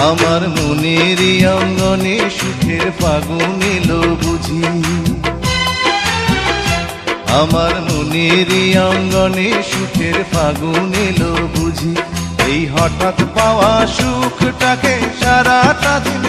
আমার মনেরই অঙ্গনে সুখের ফাগুন এলো বুঝি, আমার মনেরই অঙ্গনে সুখের ফাগুন এলো বুঝি। এই হঠাৎ পাওয়া সুখটাকে সারাটা দিন